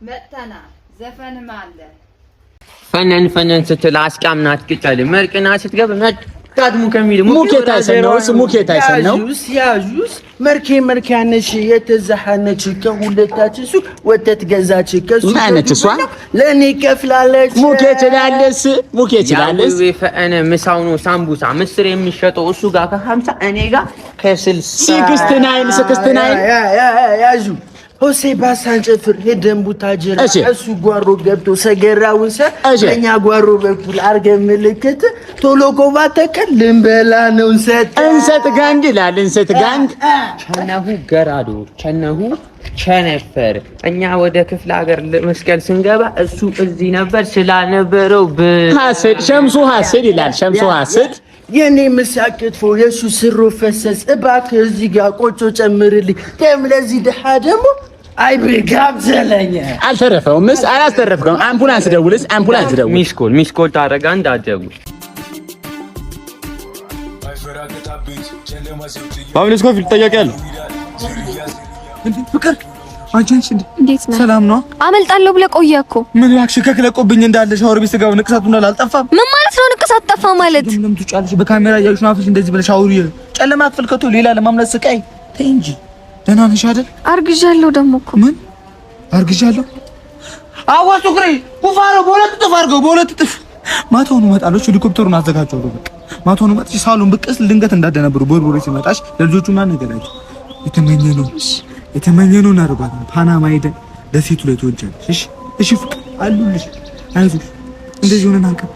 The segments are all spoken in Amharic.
መጥተና ዘፈንም አለ ፈነን ስትል አስቃምናት ቅጫለ መርቅና ስትገብ መጣድሙ ከሚል ሙኬታ ነው ያጁስ መርኬ ያነሽ የተዛሐነች ከሁለታችን ሱ ወተት ገዛች ከሱ ማነች እሷ ለኔ ከፍላለች ሙኬት ላለስ ፈአነ ምሳውኑ ሳምቡሳ ምስር የሚሸጠው እሱ ጋር ከ50 እኔ ጋር ከ60 69 ያጁ ሆሴ ባሳንጨፍር ሄደን ቡታጅራ እሱ ጓሮ ገብቶ ሰገራውን ለኛ ጓሮ በኩል አርገን ምልክት ቶሎ ጎባ ተከልን በላ ነው እንሰጥ ጋንግ ይላል እንሰጥ ጋንግ ቸነሁ ገራዶ ቸነሁ ቸነፈር እኛ ወደ ክፍለ ሀገር መስቀል ስንገባ እሱ እዚህ ነበር ስላልነበረው ሐሰድ ሸምሱ ሐሰድ ይላል ሸምሱ ሐሰድ የኔ መሳቅጥፎ የሱ ስሩ ፈሰስ እባክህ እዚህ ጋር ቆጮ ጨምርልኝ ደም ለዚህ ደሃ ደግሞ አይብጋም ዘለኛ አልተረፈውም አላስተረፍከው አምቡላንስ ደውል ሚስኮል ታረጋ እንዳደጉ ፓብሎስ ኮፊል ተጠያቂያለሁ ፍቅር አንቺንስ እንዴት ነህ? ሰላም ነው? አመልጣለሁ ብለህ ቆየህ እኮ። ምን ያክሽ ከክለቆብኝ እንዳለ ሻወር ቤት ስጋው ንቅሳቱን አልጠፋም። ምን ማለት ነው ንቅሳት ጠፋ ማለት? ምንም ትጫለሽ በካሜራ ያዩሽ ናፍሽ እንደዚህ ብለሽ አውሪ። ጨለማ አትፈልከቱ ሌላ ለማምለጥ ስቃይ ተይ እንጂ። ደህና ነሽ አይደል? አርግዣለሁ ደግሞ እኮ። ምን አርግዣለሁ? አዋሱ ግሬ ኩፋሮ በሁለት ጥፍ ማታውን እመጣለሁ። ሄሊኮፕተሩን አዘጋጀው በቃ ማታውን መጥቼ ሳሎን ብቅስ ድንገት እንዳደነብሩ ቦርቦሬ ሲመጣሽ ለልጆቹ ማን ነገራችሁ? የተመኘነው ናርባት ፓናማ ሄደን ደሴቱ ላይ ተወጃለሽ። እሺ ፍቅር አሉልሽ። አይዞሽ እንደዚህ ሆነን አንቀጥ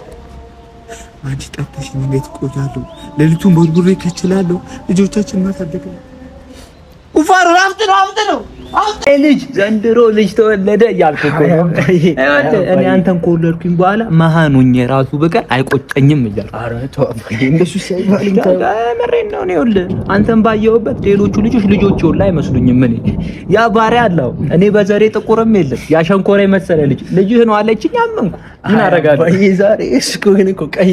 አንቺ ጠጥተሽ እንዴት ቆያለሁ? ለሊቱን ቦርቦሬ ከችላለሁ። ልጆቻችን ማሳደግ ነው። ኩፋሩ ራፍት ነው ልጅ ዘንድሮ ልጅ ተወለደ እያልኩ እኮ እኔ አንተን ከወለድኩኝ በኋላ መሃኑኝ ራሱ በቀር አይቆጨኝም እያልኩ። ኧረ ተው እንደሱ ሳይባልኝ መሬን ነው ነው አንተን ባየሁበት ሌሎቹ ልጆች ወላ አይመስሉኝም። ያ ባሪያ አለው እኔ በዘሬ ጥቁርም የለም ያ ሸንኮራ መሰለ ልጅህ ነው አለችኝ። አመንኩ። ምን አረጋለሁ? ዛሬ እስኮ ግን እኮ ቀይ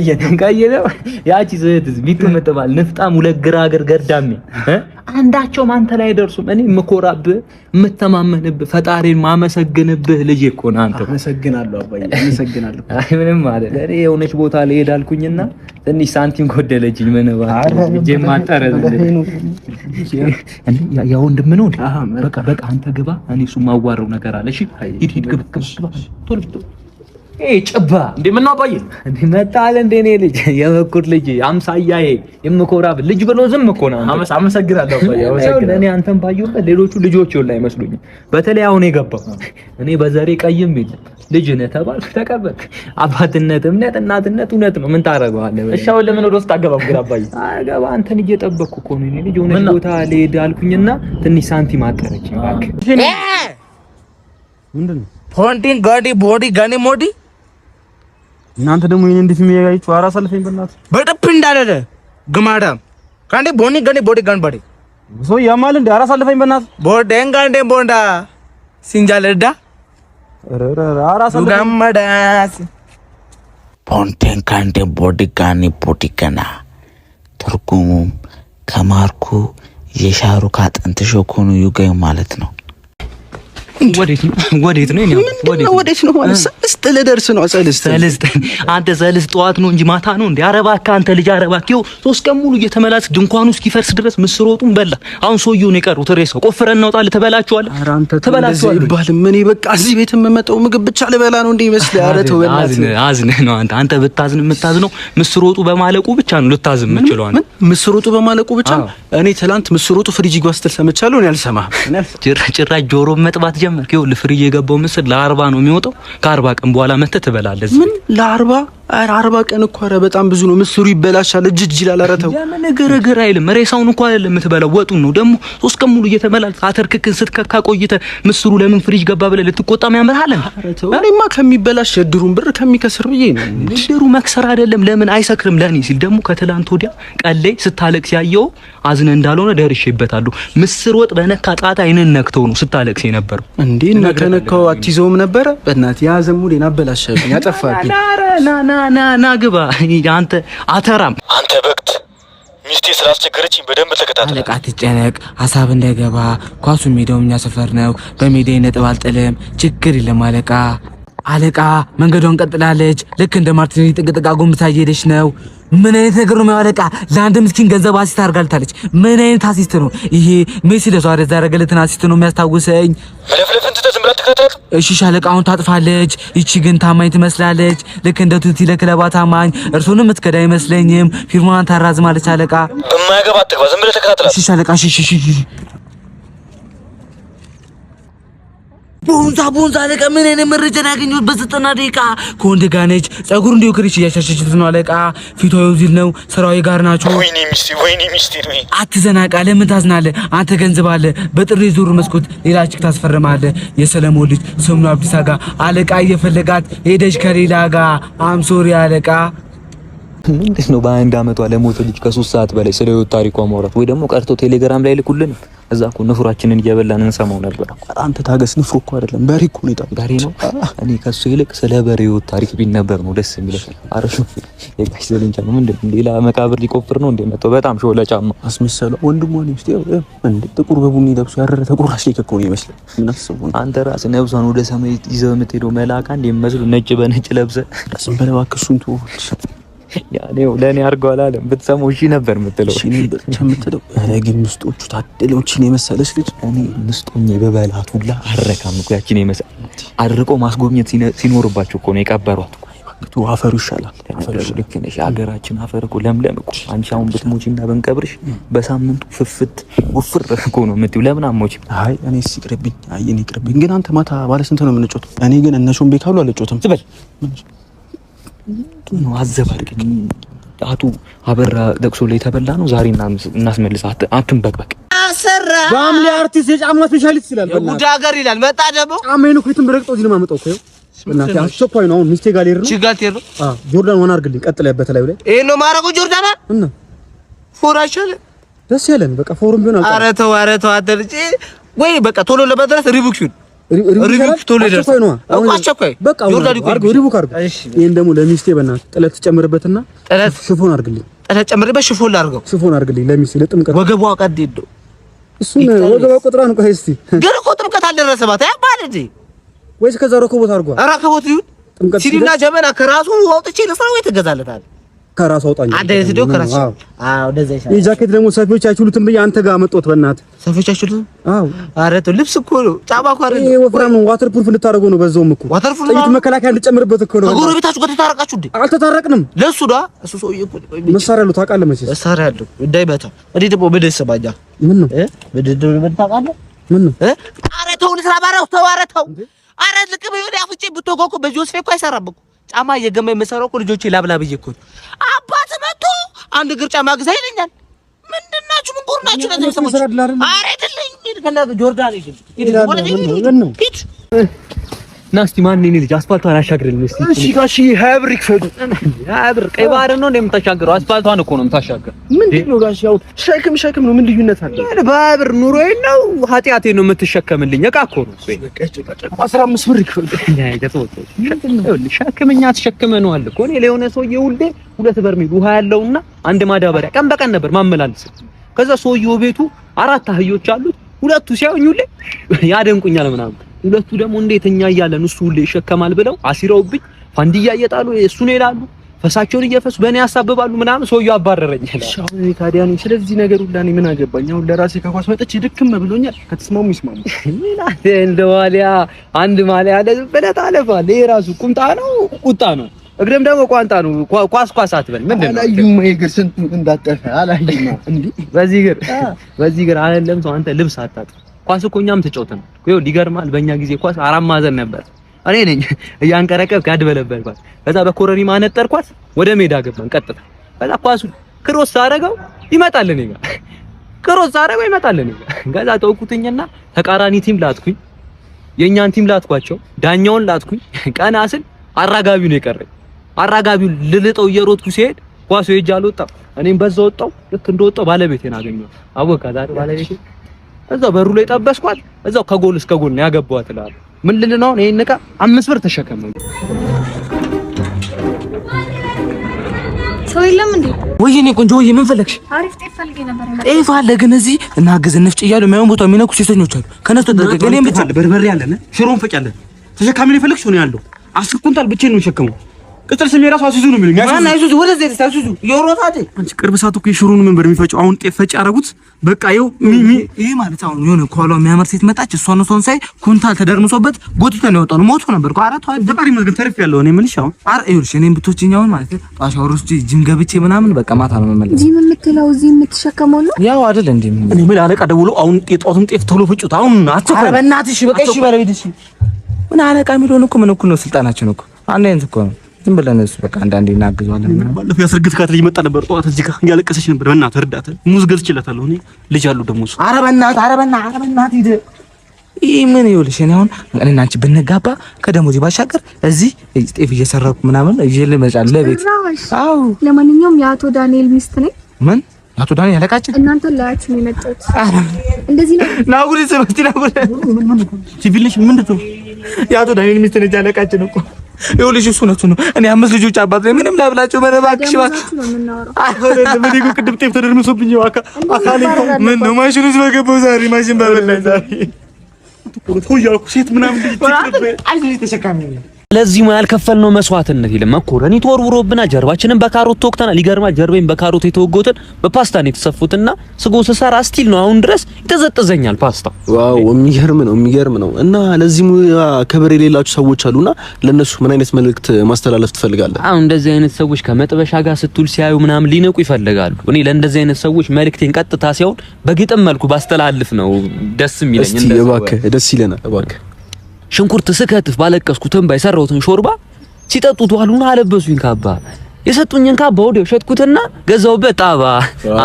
ነው ያቺ ዘህትዝ ቢትመጥባል ንፍጣም ሁለግራገር ገርዳሜ አንዳቸው አንተ ላይ አይደርሱም። እኔ የምኮራብህ የምተማመንብህ ፈጣሪን ማመሰግንብህ ልጅ እኮ ነህ አንተ። አመሰግናለሁ አባዬ አመሰግናለሁ። አይ ምንም ማለት እኔ የሆነች ቦታ ላይ ሄዳልኩኝና ትንሽ ሳንቲም ጎደለችኝ። ምን ባል ልጄ ማጠረዝ ያ ወንድም ነው። በቃ አንተ ግባ። እኔ እሱ ማዋረው ነገር አለ። እሺ ሂድ ግባ ቶሎ ጭባ እንዴ ምን ነው አባዬ እንዴ መጣለ እንዴ እኔ ልጅ የበኩር ልጅ አምሳያዬ የምኮራብ ልጅ ብሎ ዝም እኮ ነው። አመሰግናለሁ አባዬ አመሰግናለሁ። እኔ አንተን ባየሁበት ሌሎቹ ልጆች ይወላ አይመስሉኝ። በተለይ አሁን የገባው እኔ በዘሬ ቀይም ቢል ልጅ ነህ ተባልክ ተቀበልክ። አባትነት እምነት እናትነት እውነት ነው። ምን ታረጋለህ? እሺ አሁን ለምን ወደ ውስጥ አገባም ግን አባዬ? አገባ አንተን እየጠበቅኩ እኮ ነው። እኔ ልጅ ሆነሽ ቦታ ልሄድ አልኩኝና ትንሽ ሳንቲም አጠረችኝ። እባክህ ምንድነው ፖንቲንግ ቦዲ ጋኒ ሞዲ እናንተ ደግሞ ይሄን እንዴት የሚያያችሁ? ኧረ አሳልፈኝ በእናትህ በደፕ እንዳለለ ግማዳም ካንዴ ቦኒ ጋኒ ቦዲ ጋን ባዲ ሰው ያማል እንዴ? ኧረ አሳልፈኝ በእናትህ ቦዴን ጋንዴ ቦንዳ ሲንጃለዳ ኧረ አሳልፈኝ ጋማዳስ ፖንቴን ካንዴ ቦዲ ጋኒ ቦዲ ገና ትርጉሙም ከማርኩ የሻሩክ አጥንት ሾኮኑ ዩጋይ ማለት ነው። ወዴት ነው ማለት ሰልስት ልደርስ ነው። ሰልስት አንተ ሰልስት ጠዋት ነው እንጂ ማታ ነው እንዴ? ኧረ እባክህ አንተ ልጅ ኧረ እባክህ 3 ቀን ሙሉ እየተመላስ ድንኳኑ እስኪፈርስ ድረስ ምስር ወጡን በላ። አሁን ሰውየው ነው የቀረው። ተሬሰው ቆፍረን እናውጣለን። ተበላችኋለህ። ኧረ አንተ ተበላችኋለህ ይባል ምን በቃ እዚህ ቤት የምመጣው ምግብ ብቻ ልበላ ነው እንዴ ይመስልህ? ኧረ ተው በእናትህ አዝነህ ነው አንተ ብታዝን የምታዝነው ምስር ወጡ በማለቁ ብቻ ነው ልታዝን የምትችለው አንተ። ምስር ወጡ በማለቁ ብቻ እኔ ትላንት ምስር ወጡ ፍሪጅ ጓስተል ሰምቻለሁ። እኔ አልሰማህም። ጭራሽ ጆሮ መጥባት ጀመርክ። ይኸውልህ ፍሪጅ የገባው ምስር ለ40 ነው የሚወጣው። ከ40 ቀን በኋላ መተህ ትበላለህ። ምን ለ40? ኧረ 40 ቀን እኮ ኧረ በጣም ብዙ ነው። ምስሩ ይበላሻል እጅ ይላል። ኧረ ተው ለምን ግርግር አይልም። ሬሳውን እንኳን አይደለም የምትበላው ወጡን ነው። ደግሞ 3 ቀን ሙሉ እየተመላለስክ አተርክክን ስትከካ ቆይተህ ምስሩ ለምን ፍሪጅ ገባ ብለህ ልትቆጣም ያምርሃል። ኧረ ተው እኔማ ከሚበላሽ የድሩን ብር ከሚከስር ብዬ ነው። ድሩ መክሰር አይደለም ለምን አይሰክርም? ለኔ ሲል ደግሞ ከትላንት ወዲያ ቀሌ ስታለቅስ ያየው አዝነ እንዳልሆነ ደርሼበታለሁ። ምስር ወጥ በነካ ጣጣ አይነን ነክተው ነው ስታለቅስ የነበረው። እንዴ ነከነከው አትይዘውም ነበረ? በእናትህ ያ ዘሙዴን አበላሽብኝ አጠፋብኝ። ና ግባ አንተ አተራም። አንተ በቅት ሚስቴ ስላስቸገረችኝ በደንብ ተከታተል። አለቃ ትጨነቅ፣ ሀሳብ እንዳይገባ። ኳሱ ሜዳው እኛ ሰፈር ነው። በሜዳዬ ነጥብ አልጥልም፣ ችግር የለም አለቃ። አለቃ መንገዷን ቀጥላለች። ልክ እንደ ማርቲኒ ጥቅጥቃ ጎንብሳ እየሄደች ነው። ምን አይነት ነገር ነው አለቃ? ለአንድ ምስኪን ገንዘብ አሲስት አድርጋልታለች። ምን አይነት አሲስት ነው ይሄ? ሜሲ ለሷሪዝ ያደረገለትን አሲስት ነው የሚያስታውሰኝ። መለፍለፍን ትተህ ዝም ብለህ ተከታተል። እሺ ሻለቃ፣ አሁን ታጥፋለች። ይቺ ግን ታማኝ ትመስላለች። ልክ እንደ ቱቲ ለክለባ ታማኝ። እርሱንም ምትከዳ አይመስለኝም። ፊርማዋን ታራዝማለች አለቃ። በማያገባ አትግባ፣ ዝም ብለህ ተከታተል። እሺ ሻለቃ፣ እሺ። ቦንዛ አለቃ፣ ምን አይነት መረጃ ያገኙት? በ90 ደቂቃ ከወንድ ጋር ነች። ጸጉር እንዲሁ ክሪች እያሻሸችት ነው አለቃ። ፊቷ ይውዚል ነው። ስራው ጋር ናቸው። ወይኔ ሚስቴ ነው። አትዘናቃ፣ ለምን ታዝናለህ? አንተ ገንዘብ አለ። በጥሪ ዙር መስኮት ሌላ ችክ ታስፈርማለህ። የሰለሞን ልጅ ስሙ አብዲሳ ጋር አለቃ እየፈለጋት ሄደች ከሌላ ጋር። አምሶሪ አለቃ። ምንድን ነው በአንድ አመቷ ለሞተ ልጅ ከ3 ሰዓት በላይ ስለ ህይወት ታሪኳ ማውራት? ወይ ደግሞ ቀርቶ ቴሌግራም ላይ ልኩልን። እዛ እኮ ንፍራችንን እየበላን እንሰማው ነበር። አንተ ታገስ። ንፍሮ እኮ አይደለም በሬ እኮ ነው። በሬ ነው። እኔ ከሱ ይልቅ ስለ በሬው ታሪክ ቢነበር ነው ደስ የሚለው። አረሹ የጋሽ ዘልንቻ ነው። ምንድን ሌላ መቃብር ሊቆፍር ነው እንደ መጣው በጣም ሾለ ጫማ አስመሰለው። ወንድሙ ነው እስቲ እንደ ጥቁር በቡኒ ለብሶ ያረረ ተቆራሽ ላይ እኮ ነው ይመስል። ምን አስበው አንተ ራስ ነብሷን ወደ ሰማይ ይዘው የምትሄደው መልአክ አንድ የሚመስሉ ነጭ በነጭ ለብሰ ራስን በለባክሱን ተወልሽ ያኔው ለኔ አርገው አላለም። ብትሰማው እሺ ነበር የምትለው። እሺ ነበር የምትለው። አረ ግን ምስጦቹ ታደለውችን የመሰለች ልጅ እኔ ምስጦኝ በበላቱላ አረካም እኮ ያቺን የመሰለ አድርቆ ማስጎብኘት ሲኖርባቸው እኮ ነው የቀበሯት። ወቅቱ አፈሩ ይሻላል። አፈሩ ልክ ነሽ። ሀገራችን አፈር እኮ ለምለም እኮ። አንቺ አሁን ብትሞቺና በንቀብርሽ በሳምንቱ ፍፍት ውፍር እኮ ነው የምትይው። ለምን አሞቺ? አይ እኔስ ይቅርብኝ። አይ እኔ ይቅርብኝ። ግን አንተ ማታ ባለ ስንት ነው የምንጮተው? እኔ ግን እነሱን ቤካሉ አልጮትም። ትበል ነው አዘባርቀኝ። አቱ አበራ ለቅሶ ላይ ተበላ ነው ዛሬ እናስመልስ። አትንበቅበቅ። አሰራ ፋሚሊ አርቲስት የጫማ ስፔሻሊስት ይላል። ጉድ ሀገር ይላል። መጣ ደግሞ ጫማዬን እኮ የትም ብረቅጦ እዚህ ነው የማመጣው እኮ። እናቴ አስቸኳይ ነው። አሁን ሚስቴ ጋር ልሄድ ነው። ችጋቴር ነው። ጆርዳን ዋና አድርግልኝ። ቀጥለህ በተለይ ላይ ይሄ ነው ማረገው። ጆርዳን እና ፎራሻለ ደስ ያለን በቃ ፎርም ቢሆን አረ ተው አደርጪ ወይ በቃ ቶሎ ለመድረስ ሪቡክሽን ሪቡክ ቶሎ ይደርስ ነው። አስቸኳይ በቃ ጆርዳን ሪቡክ አድርግ። ይሄን ደግሞ ለሚስቴ በእናትህ ጥለት ጨምርበትና ጥለት ሽፎን አድርግልኝ። ጥለት ጨምርበት ሽፎን ላድርገው። ሽፎን አድርግልኝ ለሚስቴ ለጥምቀት ወገቧ ቀድዶ እሱን ወገቧ ቁጥራ ነው። ቆይ እስቲ ግን እኮ ጥምቀት አልደረሰባት ያ ባለጂ ወይስ ከዛ ረከቦት አድርጓል? ረከቦት ይሁን ሲዲና ጀበና ከራሱ አውጥቼ ለስራው የተገዛለታል። ከራሱ አውጣኝ አንተ የትዶ ከራሱ አዎ እንደዛ ይሻላል። የጃኬት ደግሞ ሰፊዎች አይችሉትም ብዬ አንተ ጋር መጥቶት በእናትህ ሰፊዎች አይችሉትም። አዎ ኧረ ተው ልብስ እኮ ነው ጫማ እኮ አይደለም። ይሄ ወፍራም ነው። ዋተር ፕሩፍ ልታረገው ነው። በዛውም እኮ ዋተር ፕሩፍ ነው። መከላከያ እንጨምርበት እኮ ነው። ከጎረቤታችሁ ጋር ተታረቃችሁ እንዴ? አልተታረቅንም። ለሱ ዳ እሱ ሰውዬ እኮ መሳሪያ አለው ታውቃለህ መቼስ መሳሪያ አለው እንዳይመታ። እኔ ደግሞ በደሰባኛ ምን ነው በደደው ምን ታውቃለህ? ምን ነው ኧረ ተው ልስራ ባረው ተው ኧረ ተው ኧረ ልክ በይወዲ አፍጬ ብትወቆቁ በጆስፌ እኮ አይሰራም እኮ ጫማ እየገማ የምሰራው እኮ ልጆቼ ላብላብዬ እኮ አባት መጥቶ አንድ እግር ጫማ ግዛ ይለኛል። ምንድናችሁ? ምን ጎርናችሁ? ለዚህ ሰሞን ኧረ አይደለኝ ከና ጆርዳን ሂድ ና እስቲ ማን ነኝ ልጅ አስፋልቷን አሻግረልኝ እስቲ። እሺ ጋሺ ሀብር ይክፈዱ። ሀብር ቀይ ባህር ነው እንደምታሻግረው አስፋልቷን እኮ ነው የምታሻግረው። ምንድን ነው ጋሺ ያው ሸክም ነው። ምን ልዩነት አለ? በሀብር ኑሮዬ ነው ኃጢአቴ ነው የምትሸከምልኝ። እቃ እኮ ነው 15 ብር ይክፈዱ። ሸክምኛ ተሸክመነዋል እኮ እኔ ለሆነ ሰውዬ ሁሌ 2 በርሜል ውሃ ያለውና አንድ ማዳበሪያ ቀን በቀን ነበር ማመላለስ። ከዛ ሰውዬው ቤቱ 4 አህዮች አሉት። 2ቱ ሲያዩኝ ሁሌ ያደንቁኛል ምናምን ሁለቱ ደግሞ እንዴት እኛ እያለን እሱ ሁሌ ይሸከማል ብለው አሲረውብኝ ፋንዲያ እየጣሉ እሱ ነው ይላሉ። ፈሳቸውን እየፈሱ በእኔ ያሳብባሉ ምናምን። ሰውዬው አባረረኝ። ሻውኔ ታዲያ ነኝ ስለዚህ ነገር ሁላ እኔ ምን አገባኝ? አሁን ለራሴ ከኳስ መጥቼ ድክም ብሎኛል። ከተስማሙ ይስማሙ። ሌላቴ እንደዋሊያ አንድ ማሊያ አለ ብለህ ታለፋለህ። ይሄ ራሱ ቁምጣ ነው ቁጣ ነው። እግረም ደግሞ ቋንጣ ነው። ኳስ አትበል። ምንድን ነው አላዩም? እግር ስንት እንዳጠፈ አላዩም እንዴ? በዚህ እግር አይደለም ሰው አንተ ልብስ አታጥፍ። ኳስ እኮ እኛም ተጫውተን ነው። ይገርማል። በእኛ ጊዜ ኳስ 4 ማዕዘን ነበር። እኔ ነኝ እያንቀረቀብክ ያድበለበልኳት። ከዛ በኮረሪማ አነጠርኳት። ወደ ሜዳ ገባን ቀጥታ። ከዛ ኳሱ ክሮስ አደረገው ይመጣል እኔ ጋር። ክሮስ አደረገው ይመጣል እኔ ጋር። ከዛ ተውኩትኝና ተቃራኒ ቲም ላጥኩኝ። የኛን ቲም ላጥኳቸው። ዳኛውን ላጥኩኝ። ቀና ስል አራጋቢው ነው የቀረኝ። አራጋቢው ልልጠው እየሮጥኩ ሲሄድ ኳሱ ሄጄ አልወጣም። እኔም በዛው ወጣው። ልክ እንደወጣው ባለቤቴን አገኘው። አወቃት አይደል ባለቤቴ። እዛው በሩ ላይ ጠበስኳት። እዛው ከጎል እስከ ጎል ነው ያገባዋት እላለሁ። ምን ልል ነው ይሄን ዕቃ 5 ብር ተሸከመኝ። ሰው የለም እንዴ? ወይኔ ቆንጆ ወይ ምን ፈለግሽ? አሪፍ ጤፍ ፈልጌ ነበር። ጤፍ አለ ግን እዚህ እና ግዝ እንፍጭ እያሉ የሚያዩን ቦታ የሚነኩ ሴተኞች አሉ። ከነሱ ተደረገ እኔም ብቻ በርበሬ ያለነ ሽሮን ፈጫለን ተሸካሚ ነው የፈለግሽ ሆነ ያለው 10 ኩንታል ብቻዬን ነው የሸከመው። ቅጥል ስሜ ራሱ አሲዙ ነው የሚሉኝ። ማን አይዙ ወደ ዘይት አሲዙ የሮታቴ አንቺ ቅርብ ሰዓት እኮ የሽሮን መንበር የሚፈጨው አሁን ጤፍ ፈጭ ያደረጉት በቃ ይኸው ይሄ ማለት አሁን የሆነ ኳሏ የሚያመር ሴት መጣች። እሷን ሳይ ኩንታል ተደርምሶበት ጎትተን ያወጣው ነው ሞቶ ነበር እኮ አራት ፈጣሪ መስገን ተርፍ ያለው እኔ የምልሽ አሁን ይኸውልሽ እኔም ብትወጪኝ ማለት ጣሻው ውስጥ ጂም ገብቼ ምናምን በቃ ማታ ነው መመለስ። ጂም የምትለው እዚህ የምትሸከመው ነው ያው አይደል እንዴ? እኔ ምን አለቃ ደውሎ አሁን የጧቱን ጤፍ ቶሎ ፍጩት አሁን አትፈራ። ኧረ በእናትሽ በቃ እሺ በለቤትሽ ምን አለቃ የሚለውን እኮ ምን እኮ ነው ስልጣናችን እኮ አንድ አይነት እኮ ነው። ዝም ብለን እሱ በቃ አንዳንዴ እናግዘዋለን። ባለፈው ያስረግጥካት ልጅ መጣ ነበር ጠዋት እዚህ ጋር እያለቀሰች ነበር። በእናትህ እርዳት ሙዝ ገዝቼላታለሁ እኔ ልጅ አለው ደግሞ እሱ። ኧረ በእናትህ ሂድ። ይሄ ምን ይኸውልሽ እኔ አሁን እኔና አንቺ ብንጋባ ከደሞዜ ባሻገር እዚህ ጤፍ እየሰራኩ ምናምን እየለመጫለሁ ለቤት። አዎ ለማንኛውም የአቶ ዳንኤል ሚስት ነኝ። ምን አቶ ዳንኤል ያለቃችን? እናንተ ላያችሁ ነው የመጣሁት። እንደዚህ ነው ናጉሪ ሰብስቲ ናጉሪ ሲቪል ነሽ ምንድን ነው? የአቶ ዳንኤል ሚስት ነች ያለቃችን እኮ። ይኸውልሽ እሱ ነው እኔ 5 ልጆች አባት ነኝ። ምንም ላብላቸው በረባክሽ እባክሽ ነው የምናወራው። አይደለም እኔ እኮ ቅድም ጤፍ ተደርምሶብኝ አካሌ ምን ነው ማሽኑ ውስጥ በገባው ዛሬ ማሽን ባበላኝ ዛሬ ተቆያኩ ሴት ምናምን አይዞሽ ተሸካሚ ነው። ለዚህ ሙያ ያልከፈልነው መስዋዕትነት የለም። መኮረኒ ተወርውሮብና ጀርባችንን በካሮት ተወቅተናል። ይገርማል። ጀርባዬን በካሮት የተወጎትን በፓስታ ነው የተሰፉትና ስጎ ስሰራ ስቲል ነው አሁን ድረስ ይተዘጠዘኛል ፓስታ። ዋው የሚገርም ነው። እና ለዚህ ሙያ ክብር የሌላችሁ ሰዎች አሉና ለነሱ ምን አይነት መልእክት ማስተላለፍ ትፈልጋለህ? አሁን እንደዚህ አይነት ሰዎች ከመጥበሻ ጋር ስትውል ሲያዩ ምናምን ሊነቁ ይፈልጋሉ። እኔ ለእንደዚህ አይነት ሰዎች መልእክቴን ቀጥታ ሲሆን በግጥም መልኩ ባስተላልፍ ነው ደስ የሚለኝ። እስቲ እባክህ ደስ ይለናል እባክህ። ሽንኩርት ስከትፍ ባለቀስኩትን ባይሰራውትን ሾርባ ሲጠጡት ዋሉና አለበሱኝ ካባ የሰጡኝን ካባ ወዲያው ሸጥኩትና ገዛውበት ጣባ።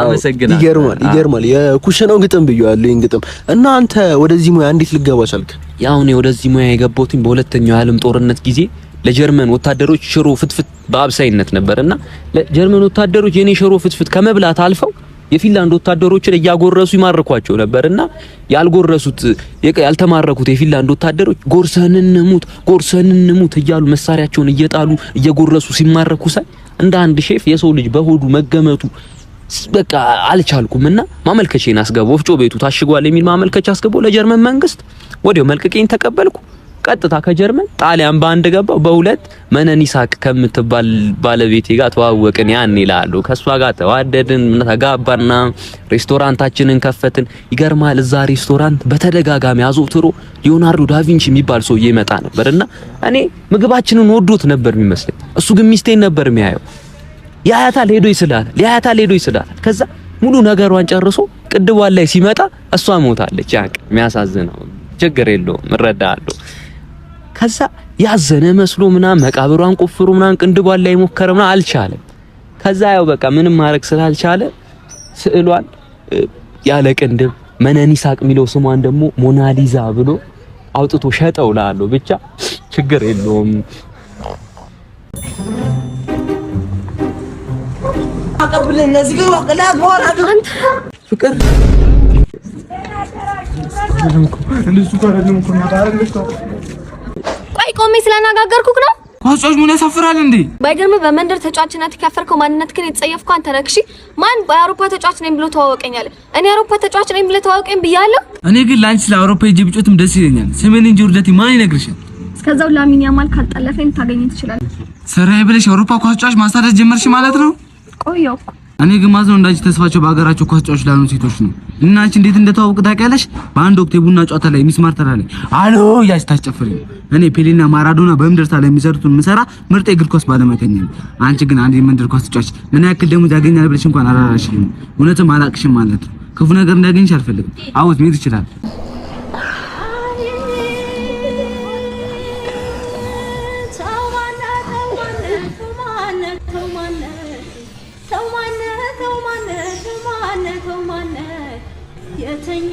አመሰግናለሁ። ይገርማል። የኩሽናው ግጥም ብዬዋለሁ። ይሄን ግጥም እና አንተ ወደዚህ ሙያ እንዴት ልገባ ቻልክ? ያው እኔ ወደዚህ ሙያ የገባሁት በሁለተኛው የዓለም ጦርነት ጊዜ ለጀርመን ወታደሮች ሽሮ ፍትፍት በአብሳይነት ነበርና ለጀርመን ወታደሮች የኔ ሽሮ ፍትፍት ከመብላት አልፈው የፊንላንድ ወታደሮችን እያጎረሱ ይማርኳቸው ነበርና ያልጎረሱት ያልተማረኩት የፊንላንድ ወታደሮች ጎርሰን እንሙት እያሉ መሳሪያቸውን እየጣሉ እየጎረሱ ሲማረኩ ሳይ እንደ አንድ ሼፍ የሰው ልጅ በሆዱ መገመቱ በቃ አልቻልኩምና ማመልከቻዬን አስገባው። ወፍጮ ቤቱ ታሽጓል የሚል ማመልከቻ አስገባው ለጀርመን መንግስት። ወዲያው መልቀቄን ተቀበልኩ። ቀጥታ ከጀርመን ጣሊያን ባንድ ገባው። በሁለት መነን ይሳቅ ከምትባል ባለቤቴ ጋር ተዋወቅን። ያን ይላሉ ከሷ ጋር ተዋደድን፣ ተጋባና ሬስቶራንታችንን ከፈትን። ይገርማል። እዛ ሬስቶራንት በተደጋጋሚ አዘውትሮ ሊዮናርዶ ዳቪንቺ የሚባል ሰው ይመጣ ነበርና እኔ ምግባችንን ወዶት ነበር የሚመስለኝ። እሱ ግን ሚስቴን ነበር የሚያየው። ያያታል ሄዶ ይስላል። ከዛ ሙሉ ነገሯን ጨርሶ ቅድቧን ላይ ሲመጣ እሷ ሞታለች። ያቅ የሚያሳዝነው ችግር የለውም እረዳለሁ። ከዛ ያዘነ መስሎ ምናምን መቃብሯን ቆፍሮ ምናምን ቅንድቧን ላይ ሞከረ ምናምን አልቻለም። ከዛ ያው በቃ ምንም ማድረግ ስላልቻለ ስዕሏን ያለ ቅንድብ መነን ይሳቅ የሚለው ስሟን ደግሞ ሞናሊዛ ብሎ አውጥቶ ሸጠው ላለው ብቻ ችግር የለውም። አቀብል እነዚህ ጋር ወቅላት ወራዱ ፍቅር ቆይ ቆሜ ስለናጋገርኩክ ነው። ኳሶች ምን ያሳፍራል እንዴ? ባይገርም በመንደር ተጫዋችነት ከፈርከው ማንነትክን የተጸየፍከው አንተ ነህ። እሺ ማን በአውሮፓ ተጫዋች ነኝ ብሎ ተዋወቀኛል? እኔ አውሮፓ ተጫዋች ነኝ ብሎ ተዋወቀኝ ብያለሁ። እኔ ግን ላንቺ ለአውሮፓ ሄጄ ብጮትም ደስ ይለኛል። ስሜን እንጂ ውርደቴ ማን ይነግርሻል? እስከዛው ላሚን ያማል ካልጠለፈኝ ታገኝ ትችላለህ። ሰራይ ብለሽ አውሮፓ ኳስ ተጫዋች ማሳደድ ጀመርሽ ማለት ነው? ቆየው እኔ ግን ማዝነው እንዳንቺ ተስፋቸው በአገራቸው ኳስ ተጫዋች ላሉ ሴቶች ነው። እና አንቺ እንዴት እንደተዋወቅ ታውቂያለሽ? በአንድ ወቅት የቡና ጨዋታ ላይ ሚስማር ተራለኝ አሎ ያች ታስጨፍሪ። እኔ ፔሌና ማራዶና በምድር ላይ የሚሰሩትን ምሰራ ምርጥ የእግር ኳስ ባለሙያተኛ ነኝ። አንቺ ግን አንድ የመንደር ኳስ ተጫዋች ምን ያክል ደሞዝ ያገኛል ብለሽ እንኳን አላራሽም። እውነትም አላቅሽም ማለት ነው። ክፉ ነገር እንዳገኝሽ አልፈልግም። አውት ሜት ይችላል። የተኛ